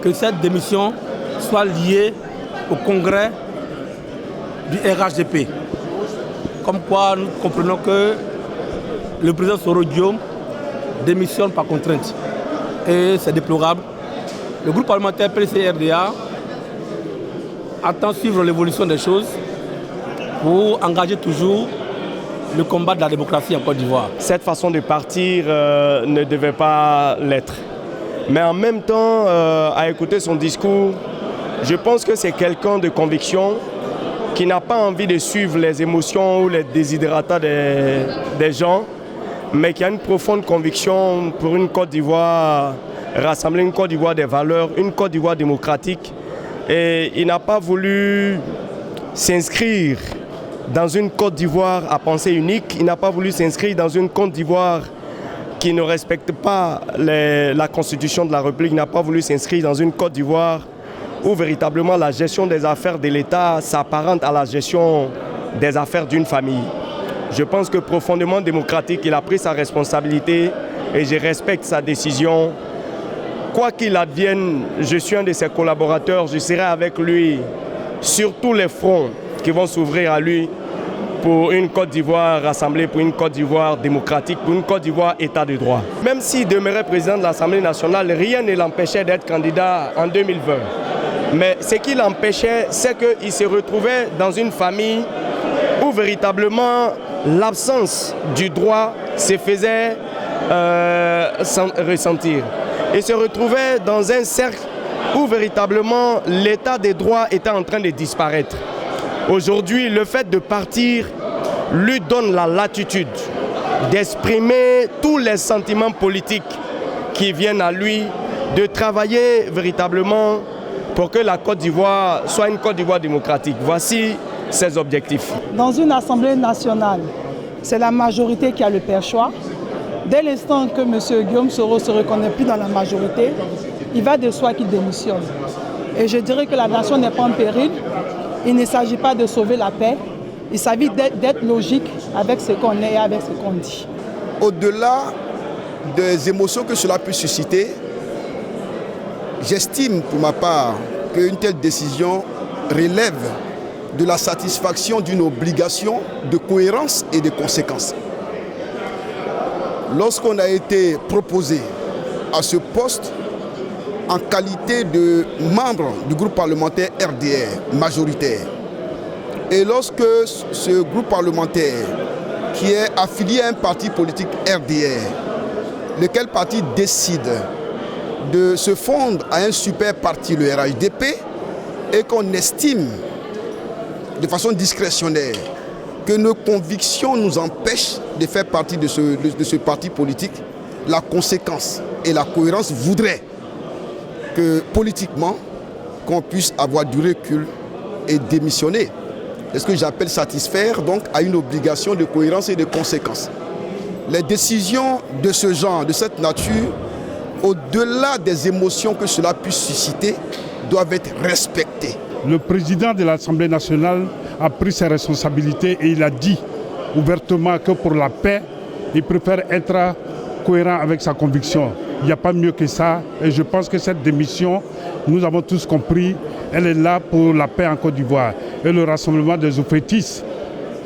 que cette démission soit liée au congrès du RHDP. Comme quoi nous comprenons que le président Soro Guillaume démissionne par contrainte. Et c'est déplorable. Le groupe parlementaire PLC-RDA attend suivre l'évolution des choses pour engager toujours le combat de la démocratie en Côte d'Ivoire. Cette façon de partir ne devait pas l'être. Mais en même temps, à écouter son discours, je pense que c'est quelqu'un de conviction qui n'a pas envie de suivre les émotions ou les désiderata des gens, mais qui a une profonde conviction pour une Côte d'Ivoire rassemblée, une Côte d'Ivoire des valeurs, une Côte d'Ivoire démocratique. Et il n'a pas voulu s'inscrire dans une Côte d'Ivoire à pensée unique. Il n'a pas voulu s'inscrire dans une Côte d'Ivoire qui ne respecte pas la Constitution de la République. Il n'a pas voulu s'inscrire dans une Côte d'Ivoire où véritablement la gestion des affaires de l'État s'apparente à la gestion des affaires d'une famille. Je pense que profondément démocratique, il a pris sa responsabilité et je respecte sa décision. Quoi qu'il advienne, je suis un de ses collaborateurs, je serai avec lui sur tous les fronts qui vont s'ouvrir à lui pour une Côte d'Ivoire rassemblée, pour une Côte d'Ivoire démocratique, pour une Côte d'Ivoire état de droit. Même s'il demeurait président de l'Assemblée nationale, rien ne l'empêchait d'être candidat en 2020. Mais ce qui l'empêchait, c'est qu'il se retrouvait dans une famille où véritablement l'absence du droit se faisait ressentir. Il se retrouvait dans un cercle où véritablement l'état des droits était en train de disparaître. Aujourd'hui, le fait de partir lui donne la latitude d'exprimer tous les sentiments politiques qui viennent à lui, de travailler véritablement pour que la Côte d'Ivoire soit une Côte d'Ivoire démocratique. Voici ses objectifs. Dans une Assemblée nationale, c'est la majorité qui a le perchoir. Dès l'instant que M. Guillaume Soro ne se reconnaît plus dans la majorité, il va de soi qu'il démissionne. Et je dirais que la nation n'est pas en péril. Il ne s'agit pas de sauver la paix. Il s'agit d'être logique avec ce qu'on est et avec ce qu'on dit. Au-delà des émotions que cela peut susciter, j'estime pour ma part qu'une telle décision relève de la satisfaction d'une obligation de cohérence et de conséquence. Lorsqu'on a été proposé à ce poste en qualité de membre du groupe parlementaire RDR majoritaire, et lorsque ce groupe parlementaire qui est affilié à un parti politique RDR, lequel parti décide de se fondre à un super parti, le RHDP, et qu'on estime de façon discrétionnaire que nos convictions nous empêchent de faire partie de ce parti politique, la conséquence et la cohérence voudraient que politiquement, qu'on puisse avoir du recul et démissionner. C'est ce que j'appelle satisfaire donc à une obligation de cohérence et de conséquence. Les décisions de ce genre, de cette nature, au-delà des émotions que cela puisse susciter, doivent être respectées. Le président de l'Assemblée nationale a pris ses responsabilités et il a dit ouvertement que pour la paix, il préfère être cohérent avec sa conviction. Il n'y a pas mieux que ça et je pense que cette démission, nous avons tous compris, elle est là pour la paix en Côte d'Ivoire. Et le rassemblement des Oufétis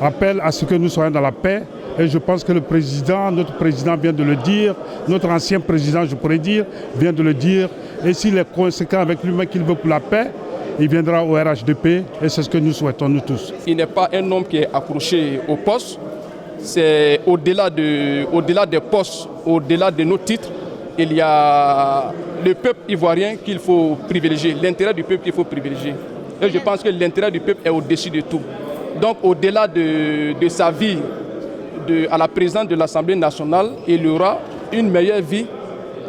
appelle à ce que nous soyons dans la paix. Et je pense que le président, notre président vient de le dire, notre ancien président, je pourrais dire, vient de le dire. Et s'il est conséquent avec lui-même qu'il veut pour la paix, il viendra au RHDP et c'est ce que nous souhaitons, nous tous. Il n'est pas un homme qui est accroché au poste. C'est au-delà des postes, au-delà de nos titres, il y a le peuple ivoirien qu'il faut privilégier, l'intérêt du peuple qu'il faut privilégier. Et je pense que l'intérêt du peuple est au-dessus de tout. Donc au-delà de sa vie à la présidence de l'Assemblée nationale, il y aura une meilleure vie.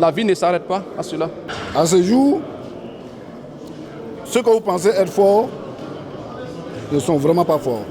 La vie ne s'arrête pas à cela. À ce jour, ceux que vous pensez être forts ne sont vraiment pas forts.